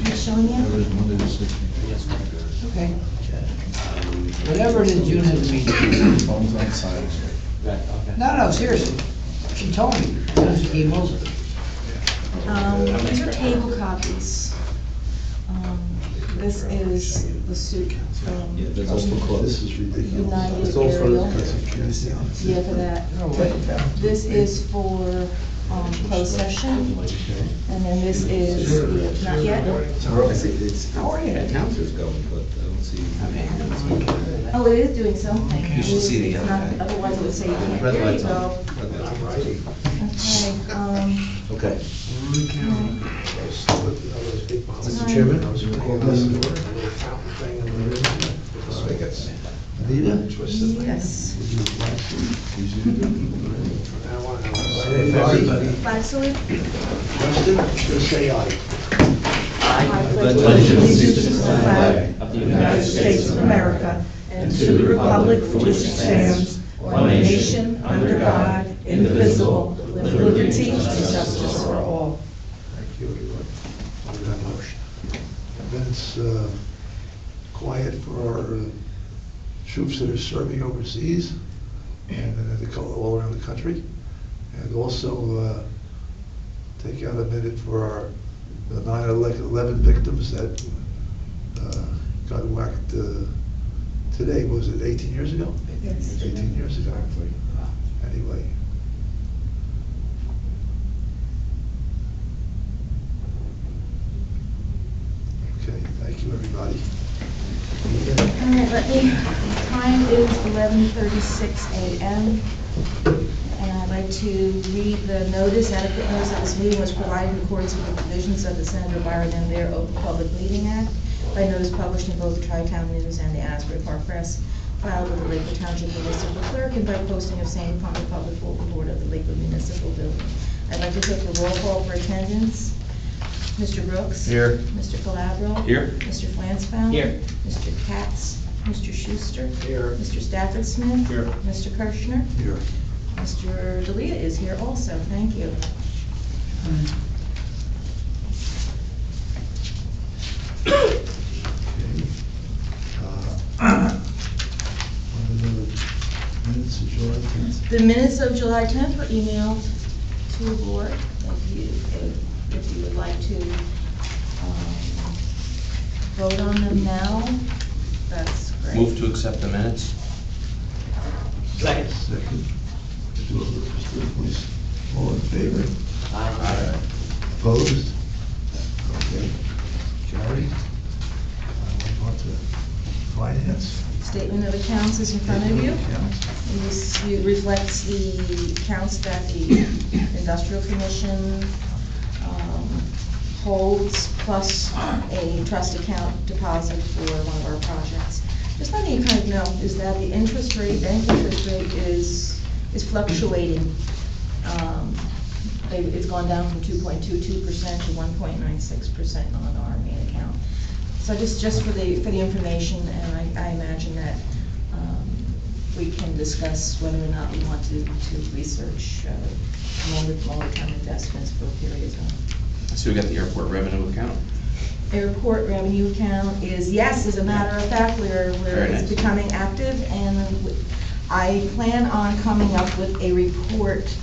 It's showing you? Okay. Whatever it is, June has a meeting. Phone's on silent. No, seriously. She told me, as she came over. These are table copies. This is the suit from That's also closed. This is ridiculous. United It's all for Aerial. the. Yeah, for that. This is for closed session, and then this is, not yet? How are you? Counter's going, but I don't see. Oh, it is doing something. You should see the It's other not- guy. Otherwise it would say you can't. Red There you light's go. on. Red light's on. Okay, Okay. Mr. Chairman? Anita? Yes. Everybody. Flag salute. Question? Just say aye. I pledge allegiance to the flag of the United States of America and to the republic for which it stands, one nation, under God, indivisible, with liberty and justice for all. Thank you, everyone. Under that motion. And then it's quiet for our troops that are serving overseas and all around the country. And also take out a minute for the 9/11 victims that got whacked today. Was it 18 years ago? Yes. 18 years ago. Anyway. Okay, thank you, everybody. All right, time is 11:36 a.m. And I'd like to read the notice. Adequate notice of this meeting was provided in accordance with the provisions of the Senator Byron M. Baird Open Public Meeting Act by notice published in both the Tri-Town News and the Asbury Park Press, filed with the Lakewood Township Municipal Clerk, and by posting of same upon the public bulletin board of the Lakewood Municipal Building. I'd like to take a roll call for attendance. Mr. Brooks? Here. Mr. Calabro? Here. Mr. Flansbrough? Here. Mr. Katz? Mr. Schuster? Here. Mr. Stafford Smith? Here. Mr. Kirschner? Here. Mr. Delia is here also, thank you. Okay. Minutes of July 10th. The minutes of July 10th were emailed to the board. If you would like to vote on them now, that's great. Move to accept the minutes. Second. Please. All in favor? Aye. Opposed? Okay. Carried. Move on to finance. Statement of accounts is in front of you. Accounts. It reflects the accounts that the Industrial Commission holds, plus a trust account deposit for one of our projects. Just letting you kind of know is that the interest rate, bank interest rate is fluctuating. It's gone down from 2.22% to 1.96% on our main account. So just for the information, and I imagine that we can discuss whether or not we want to research longer-term investments for a period of time. So we got the airport revenue account. Airport revenue account is, yes, as a matter of fact, where Very it's nice. becoming active, and I plan on coming up with a report,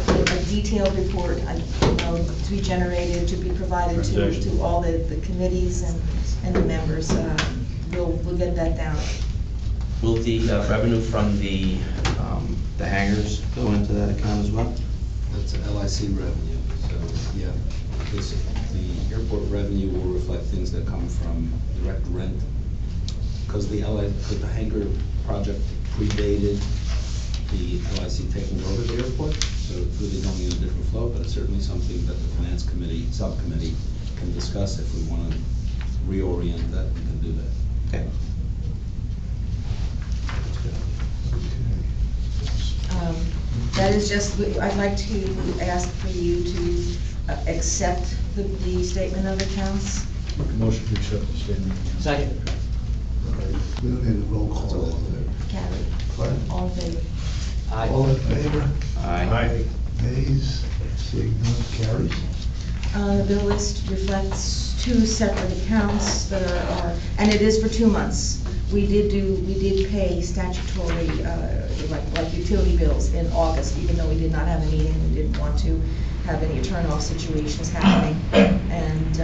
a detailed report, to be generated, to be provided to all the committees and the members. We'll get that down. Will the revenue from the hangars go into that account as well? That's an LIC revenue, so, yeah, the airport revenue will reflect things that come from direct rent. Because the hangar project predated the LIC taking over the airport, so it's really going in a different flow, but it's certainly something that the finance committee, subcommittee can discuss. If we want to reorient that, we can do that. Okay. That is just, I'd like to ask for you to accept the statement of accounts. Motion to accept the statement. Second. We don't need a roll call. Carried. Pardon? All in favor? All in favor? Aye. Nays? Seeing none, carries. The bill list reflects 2 separate accounts that are, and it is for 2 months. We did pay statutory, like utility bills in August, even though we did not have a meeting. We didn't want to have any turn-off situations happening. And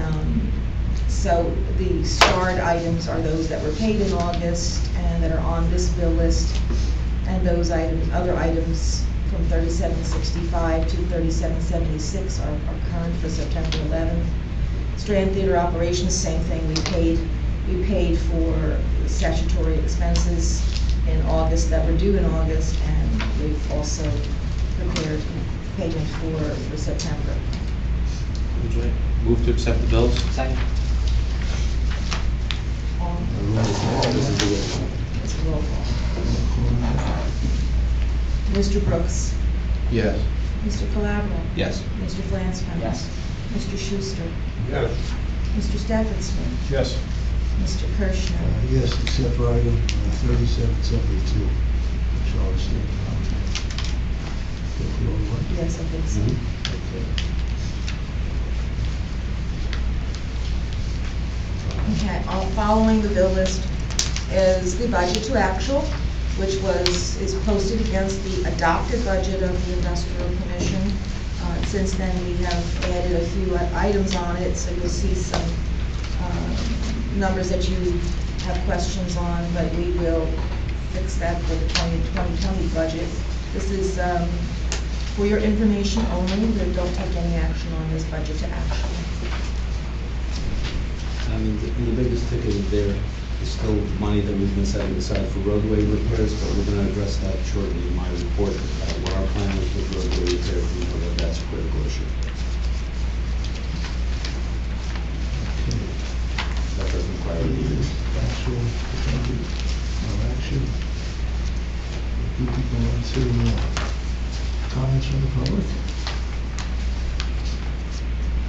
so the starred items are those that were paid in August and that are on this bill list. And those items, other items from 3765 to 3776 are current for September 11th. Strand Theater operations, same thing. We paid for statutory expenses in August that were due in August, and we've also prepared payment for September. Move to accept the bills? Second. This is the roll call. It's a roll call. Mr. Brooks. Yes. Mr. Calabro. Yes. Mr. Flansman. Yes. Mr. Schuster. Yes. Mr. Stafford Smith. Yes. Mr. Kirschner. Yes, except for item 3772, which I'll abstain from. Take the only one? Yes, I think so. Okay, following the bill list is the budget to actual, which is posted against the adopted budget of the Industrial Commission. Since then, we have added a few items on it, so you'll see some numbers that you have questions on, but we will fix that for the 2020 budget. This is for your information only. We don't take any action on this budget to actual. I mean, the biggest ticket there is still money that we've been setting aside for roadway repairs, but we're going to address that shortly in my report, what our plan is with roadway repairs. We know that that's a critical issue. That doesn't require any Actual, no action. We can go on to comments from the public.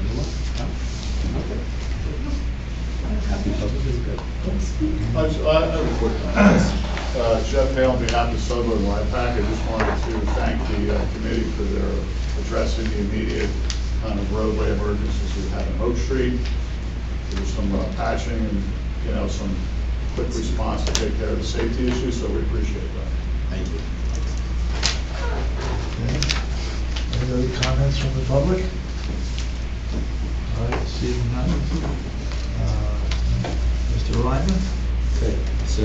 Anyone? No? Okay. Happy public is good. I have a quick comment. Jeff Hale, on behalf of Sutherland Lipac, I just wanted to thank the committee for their addressing the immediate kind of roadway emergencies we had on Oak Street. There was some patching and, some quick response to take care of the safety issues, so we appreciate that. Thank you. Okay. Any other comments from the public? All right, seeing none. Mr. Ryman? Okay, so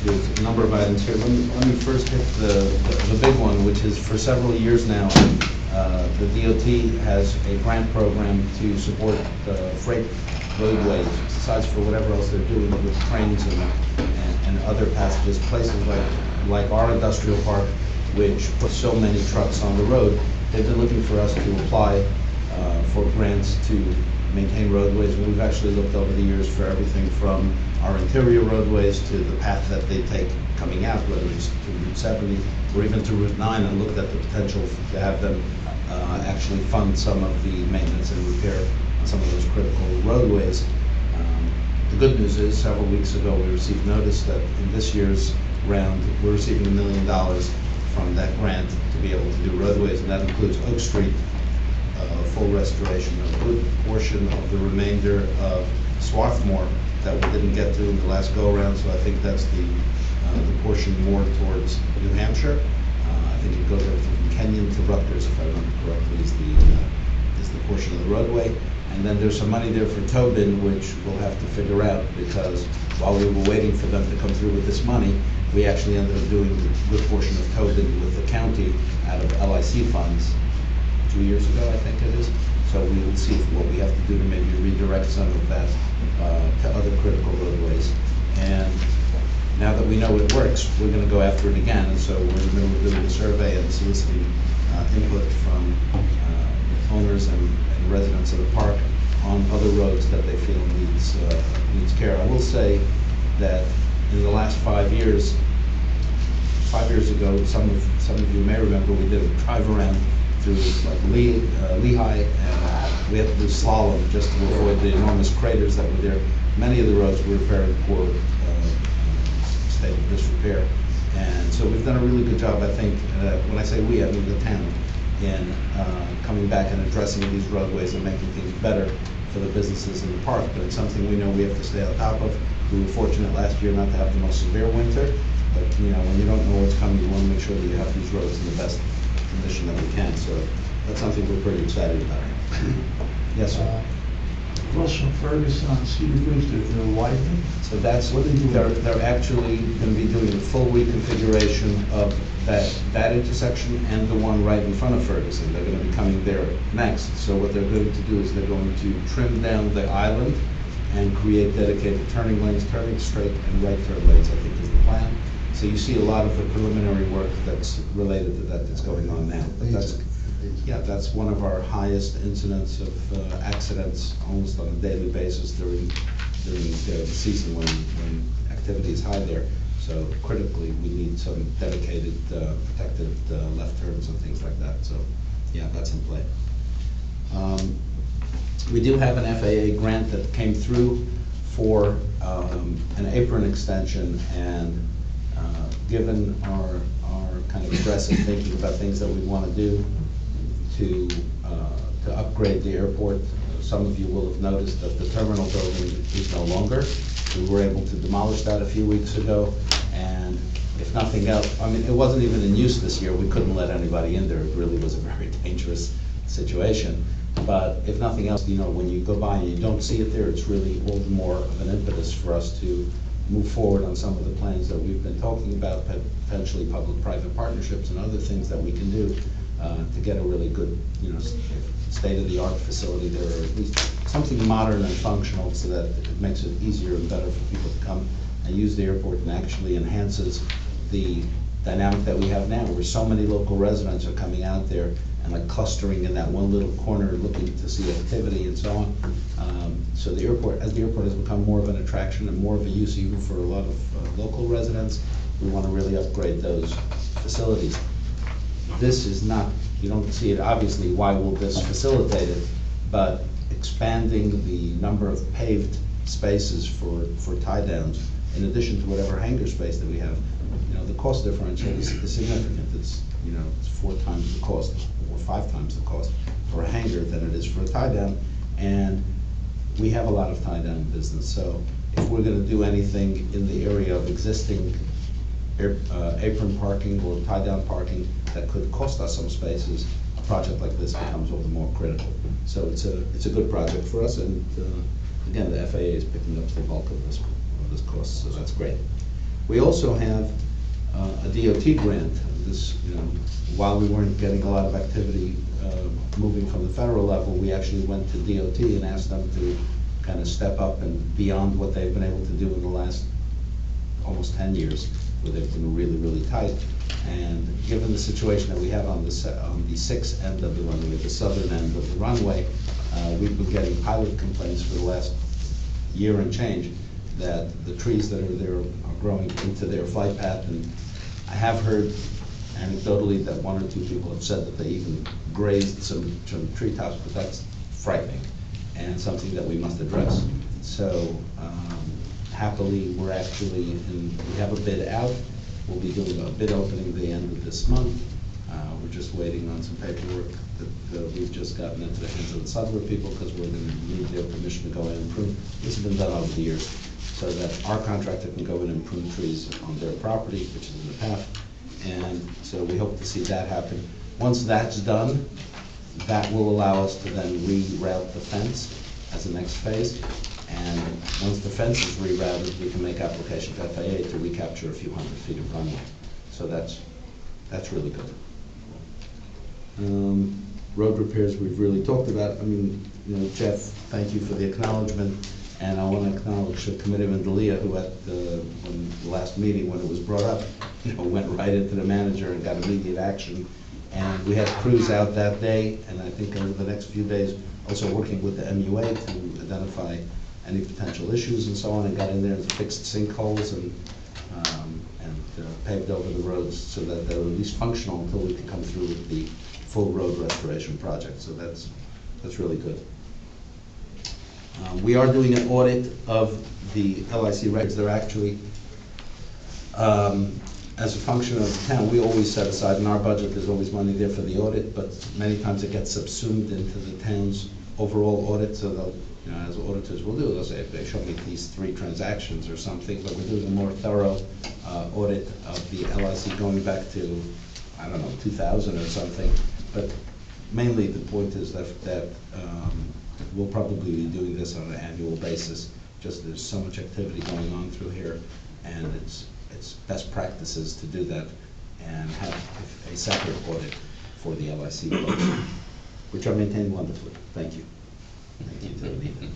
there's a number of items here. Let me first hit the big one, which is for several years now, the DOT has a grant program to support freight roadways, besides for whatever else they're doing with trains and other passages, places like our industrial park, which puts so many trucks on the road. They've been looking for us to apply for grants to maintain roadways, and we've actually looked over the years for everything from our interior roadways to the path that they take coming out, whether it's to Route 70 or even to Route 9, and looked at the potential to have them actually fund some of the maintenance and repair on some of those critical roadways. The good news is, several weeks ago, we received notice that in this year's round, we're receiving $1 million from that grant to be able to do roadways, and that includes Oak Street, full restoration, a good portion of the remainder of Swarthmore that we didn't get to in the last go-around, so I think that's the portion more towards New Hampshire. I think it goes everything from Kenyon to Rutgers, if I remember correctly, is the portion of the roadway. And then there's some money there for Tobin, which we'll have to figure out, because while we were waiting for them to come through with this money, we actually ended up doing a good portion of Tobin with the county out of LIC funds 2 years ago, I think it is. So we will see what we have to do to maybe redirect some of that to other critical roadways. And now that we know it works, we're going to go after it again. And so we're in the middle of doing a survey and soliciting input from owners and residents of the park on other roads that they feel needs care. I will say that in the last 5 years, 5 years ago, some of you may remember, we did a drive around through like Lehigh, and we had to do slalom just to avoid the enormous craters that were there. Many of the roads were in very poor state of disrepair, and so we've done a really good job, I think. When I say we, I mean the town, in coming back and addressing these roadways and making things better for the businesses in the park, but it's something we know we have to stay on top of. We were fortunate last year not to have the most severe winter, but when you don't know what's coming, you want to make sure that you have these roads in the best condition that we can, so that's something we're pretty excited about. Yes, sir. Across from Ferguson on Cedar Ridge, they're widening. So that's, What are they doing? they're actually going to be doing a full reconfiguration of that intersection and the one right in front of Ferguson. They're going to be coming there next. So what they're going to do is they're going to trim down the island and create dedicated turning lanes, turning straight and right turn lanes, I think is the plan. So you see a lot of the preliminary work that's related to that that's going on now. But that's one of our highest incidents of accidents almost on a daily basis during the season when activity is high there. So critically, we need some dedicated protected left turns and things like that. So yeah, that's in play. We do have an FAA grant that came through for an apron extension, and given our kind of aggressive thinking about things that we want to do to upgrade the airport, some of you will have noticed that the terminal building is no longer. We were able to demolish that a few weeks ago, and if nothing else, I mean, it wasn't even in use this year. We couldn't let anybody in there. It really was a very dangerous situation. But if nothing else, when you go by and you don't see it there, it's really all the more of an impetus for us to move forward on some of the plans that we've been talking about, potentially public-private partnerships and other things that we can do to get a really good, state-of-the-art facility there, or at least something modern and functional so that it makes it easier and better for people to come and use the airport, and actually enhances the dynamic that we have now, where so many local residents are coming out there and like clustering in that one little corner looking to see activity and so on. So the airport, as the airport has become more of an attraction and more of a use even for a lot of local residents, we want to really upgrade those facilities. This is not, you don't see it obviously, why will this facilitate it, but expanding the number of paved spaces for tie downs, in addition to whatever hangar space that we have, the cost differential is significant. It's 4 times the cost or 5 times the cost for a hangar than it is for a tie down, and we have a lot of tie down business. So if we're going to do anything in the area of existing apron parking or tie down parking that could cost us some spaces, a project like this becomes all the more critical. So it's a good project for us, and again, the FAA is picking up the bulk of this cost, so that's great. We also have a DOT grant. This, while we weren't getting a lot of activity moving from the federal level, we actually went to DOT and asked them to kind of step up and beyond what they've been able to do in the last almost 10 years, where they've been really, really tight. And given the situation that we have on the 6th end of the runway, the southern end of the runway, we've been getting pilot complaints for the last year and change that the trees that are there are growing into their flight path. And I have heard anecdotally that 1 or 2 people have said that they even grazed some treetops, but that's frightening and something that we must address. So happily, we have a bid out. We'll be doing a bid opening the end of this month. We're just waiting on some paperwork that we've just gotten into the hands of the Sudler people, because we're going to need their permission to go in and prune. This has been done over the years, so that our contractor can go in and prune trees on their property, which is in the path. And so we hope to see that happen. Once that's done, that will allow us to then reroute the fence as the next phase. And once the fence is rerouted, we can make application to FAA to recapture a few hundred feet of runway. So that's really good. Road repairs we've really talked about. I mean, Jeff, thank you for the acknowledgement. And I want to acknowledge Committeeman Dalia, who at the last meeting, when it was brought up, went right into the manager and got immediate action. And we had crews out that day, and I think over the next few days, also working with the MUA to identify any potential issues and so on, and got in there and fixed sinkholes and paved over the roads so that they're at least functional until we can come through with the full road restoration project. So that's really good. We are doing an audit of the LIC records. They're actually as a function of the town, we always set aside, in our budget, there's always money there for the audit, but many times it gets subsumed into the town's overall audit, so they'll, you know, as auditors will do, they'll say, they show me these 3 transactions or something, but we're doing a more thorough audit of the LIC going back to, I don't know, 2000 or something. But mainly the point is that we'll probably be doing this on an annual basis. Just there's so much activity going on through here, and it's best practices to do that and have a separate audit for the LIC books, which are maintained wonderfully. Thank you. Thank you to Anita.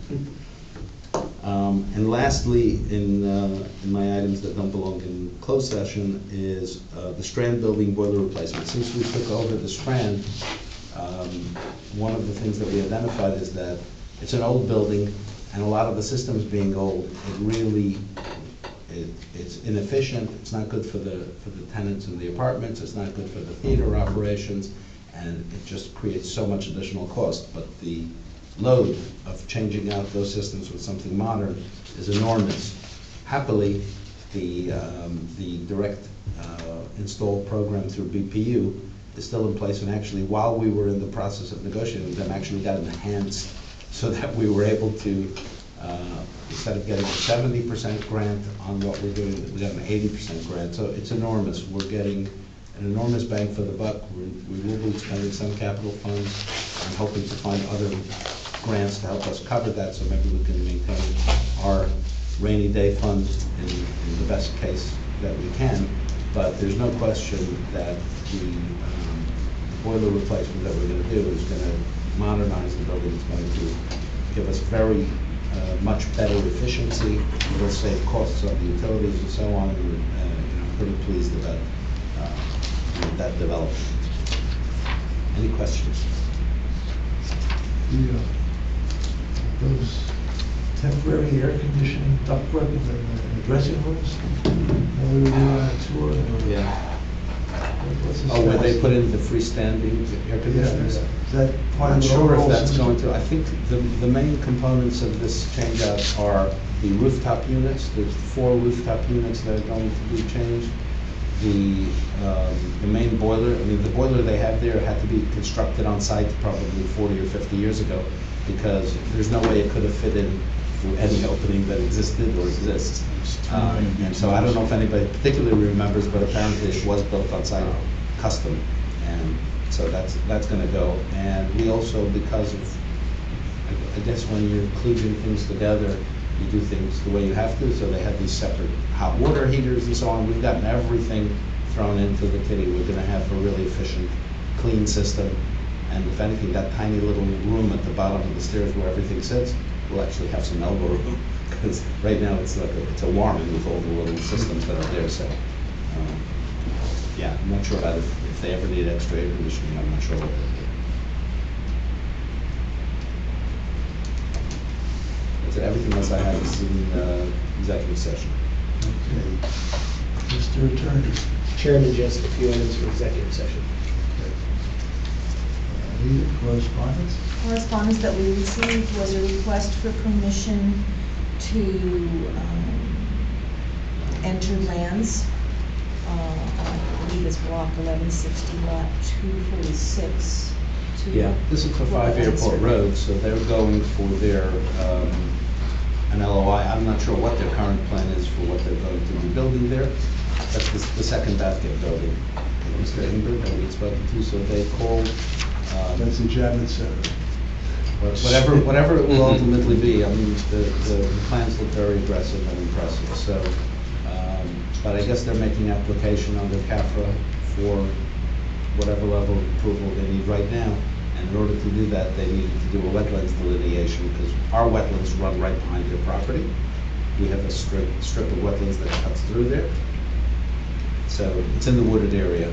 And lastly, in my items that don't belong in closed session is the Strand building boiler replacement. Since we took over the Strand, one of the things that we identified is that it's an old building, and a lot of the systems being old, it's inefficient. It's not good for the tenants in the apartments. It's not good for the theater operations, and it just creates so much additional cost. But the load of changing out those systems with something modern is enormous. Happily, the direct install program through BPU is still in place, and actually while we were in the process of negotiating with them, actually got enhanced so that we were able to, instead of getting a 70% grant on what we're doing, we got an 80% grant. So it's enormous. We're getting an enormous bang for the buck. We will be spending some capital funds. I'm hoping to find other grants to help us cover that, so maybe we can maintain our rainy day fund in the best case that we can. But there's no question that the boiler replacement that we're going to do is going to modernize the building. It's going to give us very much better efficiency. It'll save costs on the utilities and so on. And I'm pretty pleased about that development. Any questions? Those temporary air conditioning ductwork in the dressing rooms, we were doing a tour. Yeah. What's the Oh, where they status? put in the freestanding air conditioners? Is that part I'm of not the sure if overall that's system? going to, I think the main components of this change out are the rooftop units. There's 4 rooftop units that are going to be changed. The main boiler, I mean, the boiler they have there had to be constructed on site probably 40 or 50 years ago, because there's no way it could have fit in through any opening that existed or exists. And so I don't know if anybody particularly remembers, but apparently it was built on site custom. And so that's going to go. And we also, because of, I guess when you're kludging things together, you do things the way you have to. So they have these separate hot water heaters and so on. We've gotten everything thrown into the kitty. We're going to have a really efficient, clean system. And if anything, that tiny little room at the bottom of the stairs where everything sits, we'll actually have some elbow room. Because right now it's like it's a warming with all the little systems that are there. So yeah, I'm not sure about if they ever need extra air conditioning. I'm not sure what they'll do. That's it. Everything else I have is in executive session. Okay. Mr. Attorney. Chairman, just a few items for executive session. Anita, correspondence? Correspondence that we received was a request for permission to enter lands. I believe it's block 1160, lot 246. Yeah, this is for 5 Airport Road, so they're going for their, an LOI. I'm not sure what their current plan is for what they're going to be building there. That's the second basket building. Mr. Ingber, that we'd spoken to, so they called. That's the Javits Center. Whatever it will ultimately be, I mean, the plans look very aggressive and impressive, so, but I guess they're making application under CAFRA for whatever level of approval they need right now, and in order to do that, they needed to do a wetlands delineation, because our wetlands run right behind their property. We have a strip of wetlands that cuts through there, so it's in the wooded area.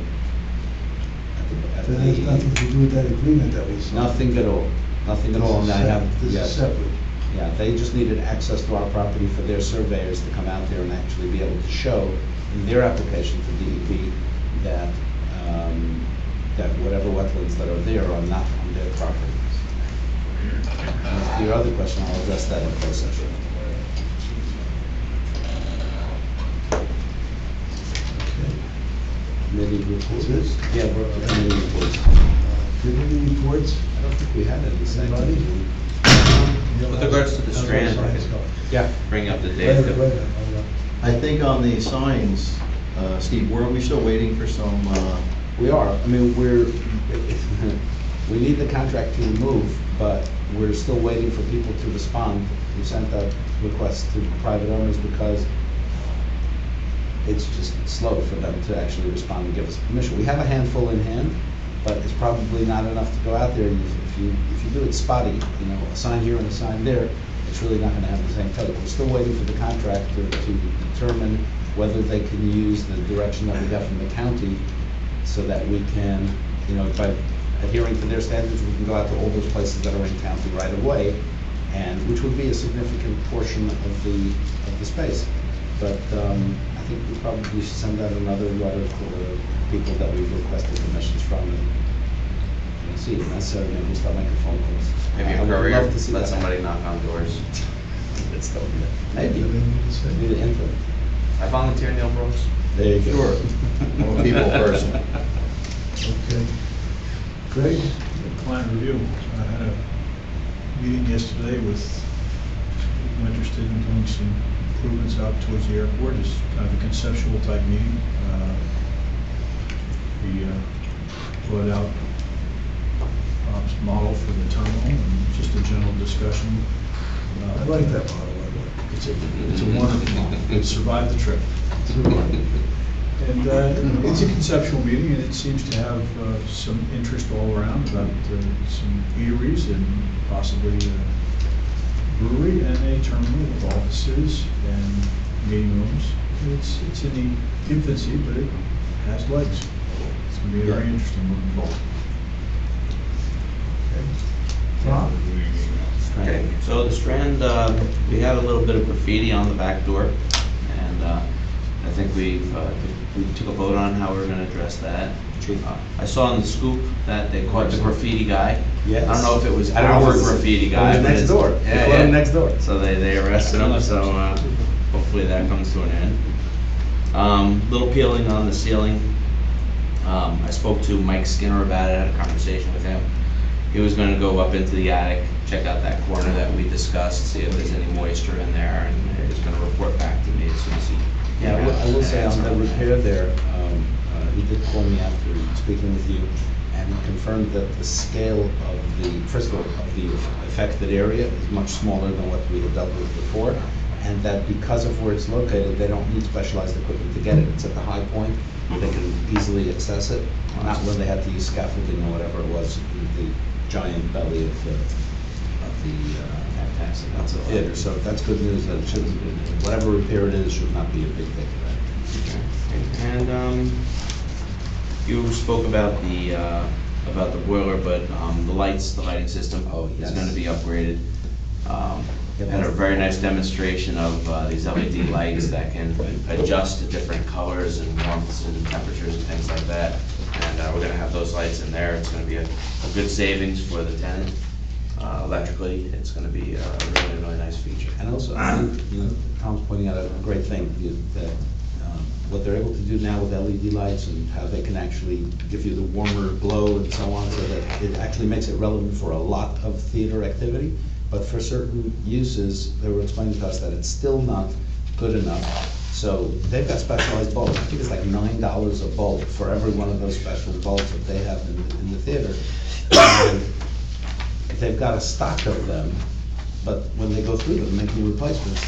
That has nothing to do with that agreement that we signed. Nothing at all. Nothing at all. And I have, This yes. is separate. Yeah, they just needed access to our property for their surveyors to come out there and actually be able to show in their application to DEP that that whatever wetlands that are there are not on their property. And your other question, I'll address that in closed session. Okay. committee reports. That's it? Yeah, we're on committee reports. Committee reports? I don't think we had any second. Anybody? With regards to the Strand, I could Yeah. bring up the Wait a date. minute, wait a minute, hold on. I think on the signs, Steve, weren't we still waiting for some, We are, I mean, we need the contract to move, but we're still waiting for people to respond. We sent that request to private owners because it's just slow for them to actually respond and give us permission. We have a handful in hand, but it's probably not enough to go out there. If you do it spotty, you know, a sign here and a sign there, it's really not gonna have the same effect. We're still waiting for the contractor to determine whether they can use the direction that we got from the county so that we can, you know, by adhering to their standards, we can go out to all those places that are in county right away, and which would be a significant portion of the space. But I think we probably should send out another letter to the people that we've requested permissions from and see if necessary, maybe we'll start making phone calls. Maybe I a would courier, love to see let that somebody happen. knock on doors. Maybe. Anything you say? Need an input. I volunteer, Neil Brooks. There you go. Sure. I'm a people person. Okay. Craig? Client review. I had a meeting yesterday with people interested in doing some improvements out towards the airport. It's kind of a conceptual type meeting. We brought out Bob's model for the terminal and just a general discussion. I like that model, by the way. It's a wonderful model. It survived the trip. And it's a conceptual meeting, and it seems to have some interest all around about some eateries and possibly a brewery and a terminal with offices and meeting rooms. It's in the infancy, but it has legs. It's going to be very interesting moving forward. Rob? Okay, so the Strand, we had a little bit of graffiti on the back door, and I think we took a vote on how we're gonna address that. I saw in the scoop that they caught the graffiti guy. Yes. I don't know if it was I don't know our if it's- graffiti it guy. was but next it's- door. They Yeah, caught him yeah. next door. So they arrested him, so hopefully that comes to an end. Little peeling on the ceiling. I spoke to Mike Skinner about it, had a conversation with him. He was gonna go up into the attic, check out that corner that we discussed, see if there's any moisture in there, and he was gonna report back to me as soon as he. Yeah, I will say on the repair there, he did call me after speaking with you and confirmed that the scale of the, first of all, of the affected area is much smaller than what we had dealt with before, and that because of where it's located, they don't need specialized equipment to get it. It's at the high point, they can easily access it, not when they had to use scaffolding or whatever it was, the giant belly of the theater. So that's good news, that it shouldn't, whatever repair it is, should not be a big ticket. And you spoke about the boiler, but the lighting system Oh, is yes. gonna be upgraded. Yep. Had a very nice demonstration of these LED lights that can adjust to different colors and warmths and temperatures and things like that. And we're gonna have those lights in there. It's gonna be a good savings for the tenant. Electrically, it's gonna be a really nice feature. And also, I think, you know, Tom's pointing out a great thing, that what they're able to do now with LED lights and how they can actually give you the warmer glow and so on, so that it actually makes it relevant for a lot of theater activity. But for certain uses, they were explaining to us that it's still not good enough. So they've got specialized bulbs. I think it's like $9 a bulb for every one of those special bulbs that they have in the theater. And they've got a stock of them, but when they go through them, making replacements,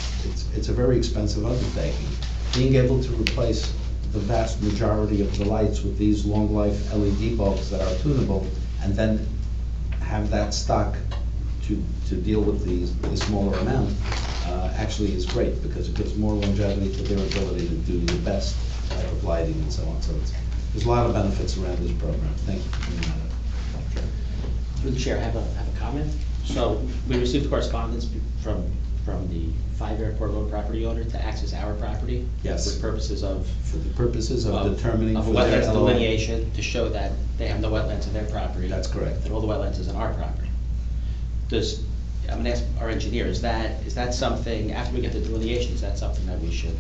it's a very expensive undertaking. Being able to replace the vast majority of the lights with these long-life LED bulbs that are tunable, and then have that stock to deal with the smaller amount, actually is great, because it gives more longevity to their ability to do the best type of lighting and so on. So there's a lot of benefits around this program. Thank you for bringing that up. Through the chair, I have a comment. So we received correspondence from the 5 Airport Road property owner to access our property. Yes. For purposes of. For the purposes of determining Of for a their wetlands LOA. delineation to show that they have no wetlands in their property. That's correct. And all the wetlands is in our property. I'm gonna ask our engineer, is that something, after we get the delineation, is that something that we should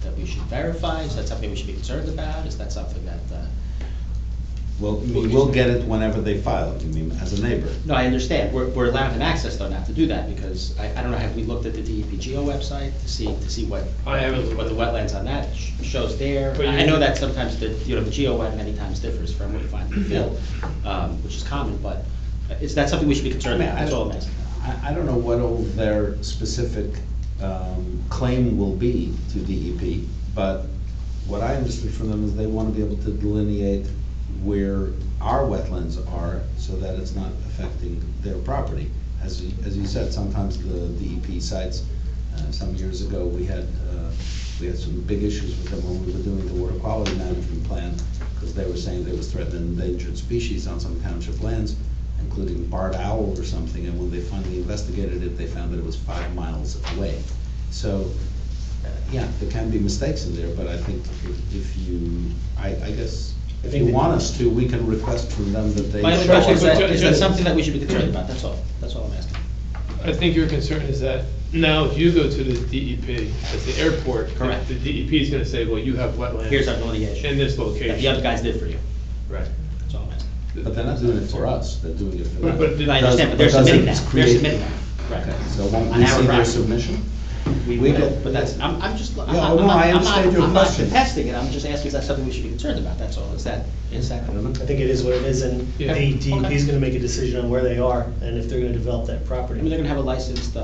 that we should verify? Is that something we should be concerned about? Is that something that, Well, we'll get it whenever they file it, you mean, as a neighbor. no, I understand. We're allowed an access though not to do that because I don't know, have we looked at the DEP-GEO website to see what, I haven't. what the wetlands on that shows there? But I you- know that sometimes the GEO web many times differs from what you find in the field, which is common, but is that something we should be concerned about? That's all I'm asking. I don't know what all their specific claim will be to DEP, but what I understood from them is they want to be able to delineate where our wetlands are so that it's not affecting their property. As you said, sometimes the DEP sites, some years ago, we had some big issues with them when we were doing the water quality management plan, because they were saying there was threatened endangered species on some township lands, including barred owl or something, and when they finally investigated it, they found that it was 5 miles away. So, yeah, there can be mistakes in there, but I think if you, I guess, if you want us to, we can request from them that they My only show question is us. that, is that something that we should be concerned about? That's all I'm asking. I think your concern is that now if you go to the DEP at the airport. Correct. The DEP is gonna say, well, you have wetlands. Here's our delineation. In this That location. the other guys did for you. Right. That's all I'm asking. But they're not doing it for us, they're doing it for them. But I understand, but they're Because submitting it's that. They're created- submitting that. Right. Okay, so won't On we our see their property. submission? We We will, did. but that's, I'm just, I'm Yeah, not, oh, no, I understand your I'm not question. contesting it, I'm just asking, is that something we should be concerned about? That's all. Is that? I don't know. I think it is what it is, and Yeah. the DEP Okay. is gonna make a decision on where they are, and if they're gonna develop that I property. mean, they're gonna have a licensed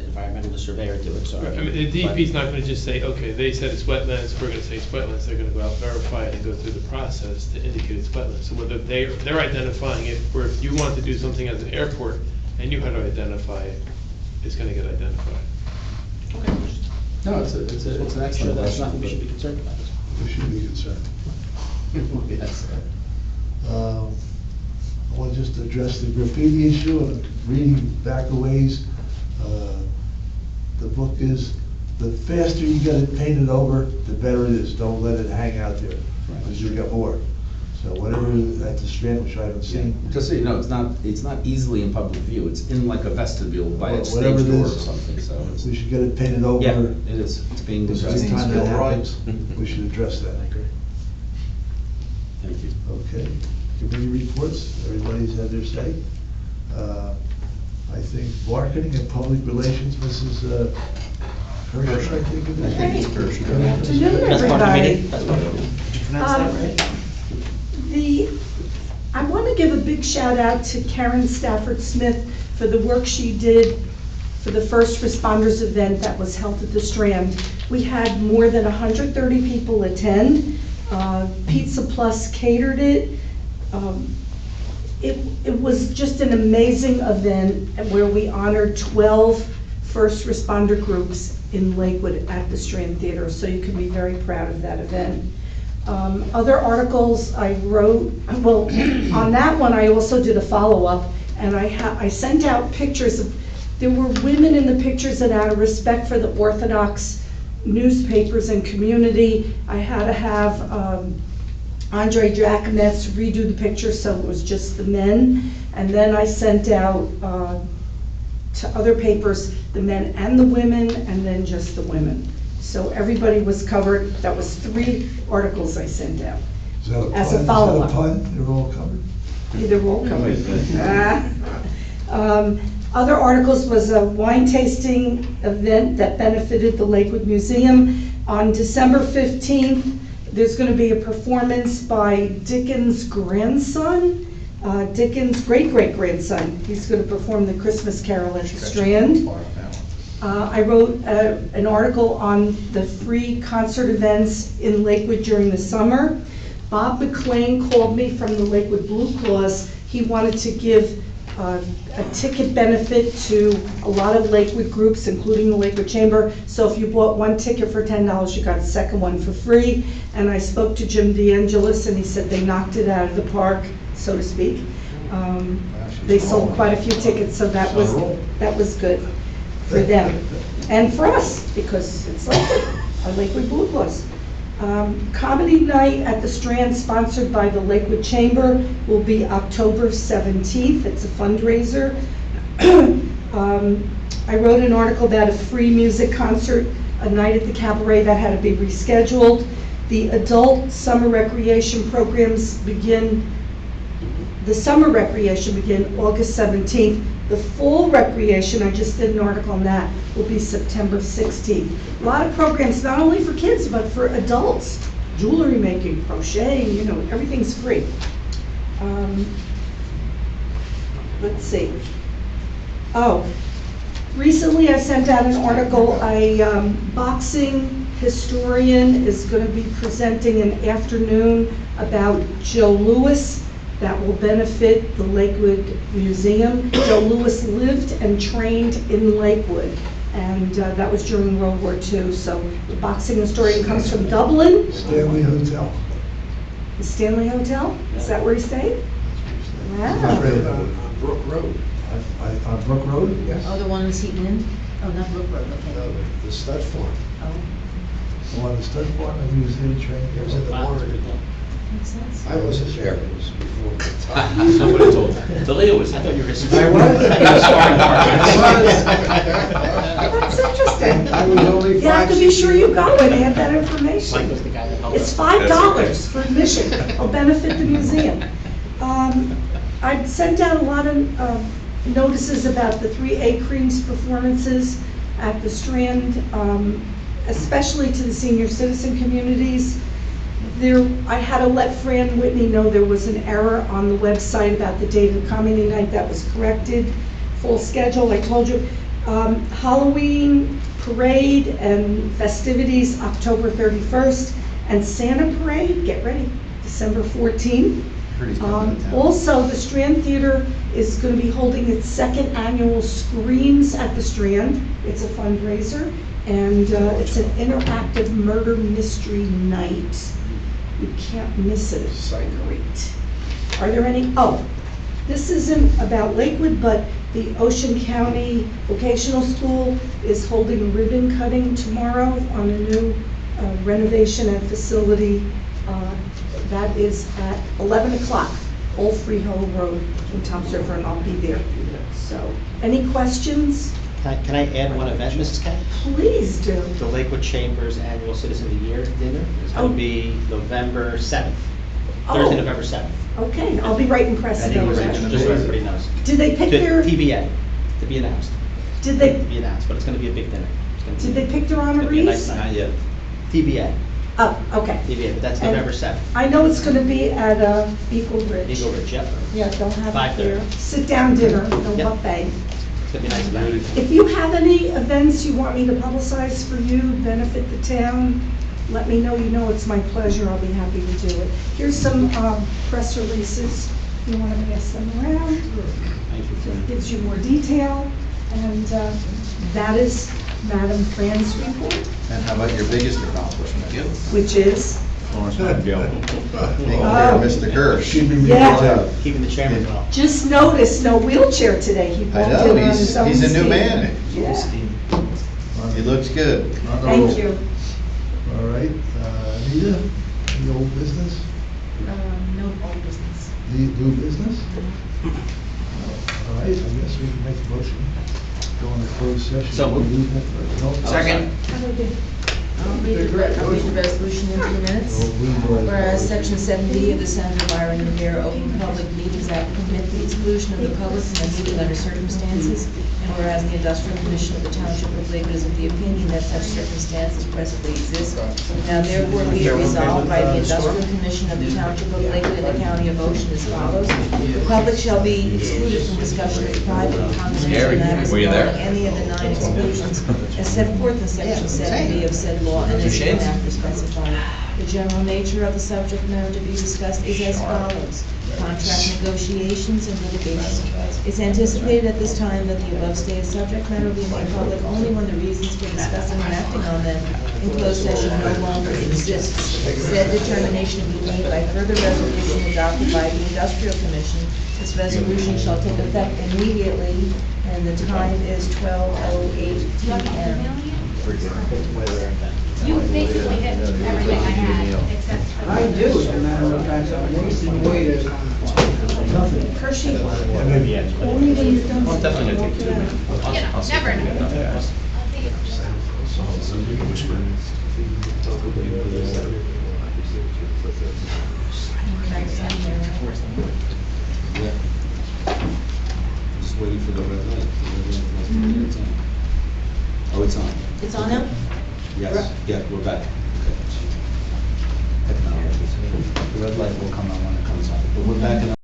environmental surveyor do it, so. Right, I mean, the DEP's not gonna just say, okay, they said it's wetlands, we're gonna say it's wetlands, they're gonna go out, verify it, and go through the process to indicate it's wetlands. So whether they're identifying it, or if you want to do something as an airport, and you had to identify it, it's gonna get identified. Okay. No, it's an Sure, excellent that's question. nothing we should be concerned about. We should be concerned. Yes. I want just to address the graffiti issue and reading back a ways. The book is, the faster you get it painted over, the better it is. Don't let it hang out there, because you'll get more. So whatever at the Strand, which I haven't seen. Just so you know, it's not easily in public view, it's in like a vestibule by a Whatever stage it door or is, something, so it's. We should get it painted over. Yeah, it is, it's being Because addressed. every time that Still right. happens, we should address that. Thank you. Okay, committee reports, everybody's had their say. I think marketing and public relations, Mrs. Hirsch, I think it is. Hey, Hirsch. good afternoon, That's part of the everybody. meeting. That's part of the meeting. I want to give a big shout out to Karen Stafford Smith for the work she did for the first responders event that was held at the Strand. We had more than 130 people attend. Pizza Plus catered it. It was just an amazing event where we honored 12 first responder groups in Lakewood at the Strand Theater, so you can be very proud of that event. Other articles I wrote, well, on that one I also did a follow-up, and I sent out pictures of, there were women in the pictures, and out of respect for the Orthodox newspapers and community, I had to have Andre Draconets redo the picture so it was just the men, and then I sent out to other papers, the men and the women, and then just the women. So everybody was covered. That was 3 articles I sent out. Is that a As a pun? follow-up. Is that a pun? They're all covered? They're all covered. Other articles was a wine tasting event that benefited the Lakewood Museum. On December 15th, there's going to be a performance by Dickens' grandson, Dickens' great-great-grandson. He's going to perform the Christmas Carol at the Strand. I wrote an article on the free concert events in Lakewood during the summer. Bob McLean called me from the Lakewood Blue Claws. He wanted to give a ticket benefit to a lot of Lakewood groups, including the Lakewood Chamber. So if you bought 1 ticket for $10, you got a second one for free. And I spoke to Jim DeAngelis, and he said they knocked it out of the park, so to speak. They sold quite a few tickets, so that was good for them. And for us, because it's Lakewood, our Lakewood Blue Claws. Comedy night at the Strand, sponsored by the Lakewood Chamber, will be October 17th. It's a fundraiser. I wrote an article about a free music concert a night at the cabaret that had to be rescheduled. The adult summer recreation programs begin, the summer recreation begin August 17th. The fall recreation, I just did an article on that, will be September 16th. A lot of programs, not only for kids, but for adults. Jewelry making, crocheting, you know, everything's free. Let's see. Oh, recently I sent out an article. A boxing historian is going to be presenting an afternoon about Joe Louis that will benefit the Lakewood Museum. Joe Louis lived and trained in Lakewood, and that was during World War II. So the boxing historian comes from Dublin. Stanley Hotel. The Stanley Hotel? Is that where he stayed? That's Wow. right on Brook Road. On Brook Road? Yes. Oh, the one was Heaton Inn? Oh, not Brook Road, No, okay. the stud farm. Oh, The one, the stud farm, and he was in training, it was in the morning. makes sense. I wasn't there, it was before the time. Somebody told me. Delia was. I thought you were his. I was. That's interesting. I was only You have to 5, be 6 sure you go and have that information. Mike was the guy that helped It's us. $5 for admission. It'll benefit the museum. I sent out a lot of notices about the 3A Creams performances at the Strand, especially to the senior citizen communities. I had to let Fran Whitney know there was an error on the website about the date of comedy night. That was corrected. Full schedule, I told you. Halloween parade and festivities, October 31st, and Santa parade, get ready, December 14th. Also, the Strand Theater is going to be holding its second annual Screams at the Strand. It's a fundraiser, and it's an interactive murder mystery night. You can't miss it, it's great. Are there any, oh, this isn't about Lakewood, but the Ocean County Vocational School is holding a ribbon cutting tomorrow on a new renovation and facility. That is at 11 o'clock, Old Freehold Road in Toms River, and I'll be there. So, any questions? Can I add one event, Mrs. Kay? Please do. The Lakewood Chamber's Annual Citizen of the Year dinner is Oh. going to be November 7th, Oh. Thursday, November 7th. Okay, I'll be writing press I think about it's that. just so everybody knows. Did they pick their, TBA, to be announced. did To they, be announced, but it's going to be a big dinner. It's gonna did be- they pick their it's gonna be a nice honorees? night. Not yet. TBA, Oh, okay. TBA, but that's And- November 7th. I know it's gonna be at Eagle Ridge. Eagle Ridge, yep. Yeah, they'll have it 5:30. there. Sit-down dinner, no Yep. buffet. It's going to be a nice event. If you have any events you want me to publicize for you, benefit the town, let me know. You know it's my pleasure. I'll be happy to do it. Here's some press releases. You want to pass them around? Thank you. Gives you more detail. And that is Madam Fran's report, And how about your biggest accomplishment? which is, Florence Nightingale. Taking care Oh. of Mr. Gersh. She'd be really Yeah. proud. Keeping the chairman well. just noticed, no wheelchair today. He I walked know, in on his own he's a new steam. man. Yeah, He looks good. thank you. All right, Anita, any old business? No old business. New business? All right, I guess we can make a motion, go into closed session. So moved. No? Second. I'll read the resolution into the minutes. Whereas Section 7D of the Senator Byron Rivera Open Public Meetings Act permit the exclusion of the public from a meeting under circumstances, and whereas the Industrial Commission of the Township of Lakewood is of the opinion that such circumstances presently exist, now therefore be it resolved by the Industrial Commission of the Township of Lakewood and the County of Ocean as follows. The public shall be excluded from discussion of private and confidential matters Were you there? involving any of the 9 exclusions as set forth in Section 7B of said law and as hereafter specified. The general nature of the subject matter to be discussed is as follows: contract negotiations and litigation. It's anticipated at this time that the above stated subject matter will be made public only when the reasons for discussing and acting on them in closed session no longer exists. Said determination will be made by further resolution adopted by the Industrial Commission. This resolution shall take effect immediately, and the time is 12:08 p.m. You basically hit everything I had, except for. I do, as a matter of fact, I'm wasting away this. Nothing. Hershey, Maybe, yeah. only when you're done. Well, definitely gonna take 2 minutes. You know, never know. Yeah. Just waiting for the red light. The red light is on. Oh, it's on. It's on now? Yes, yeah, we're back. Okay. Technology. The red light will come on when it comes on, but we're back in.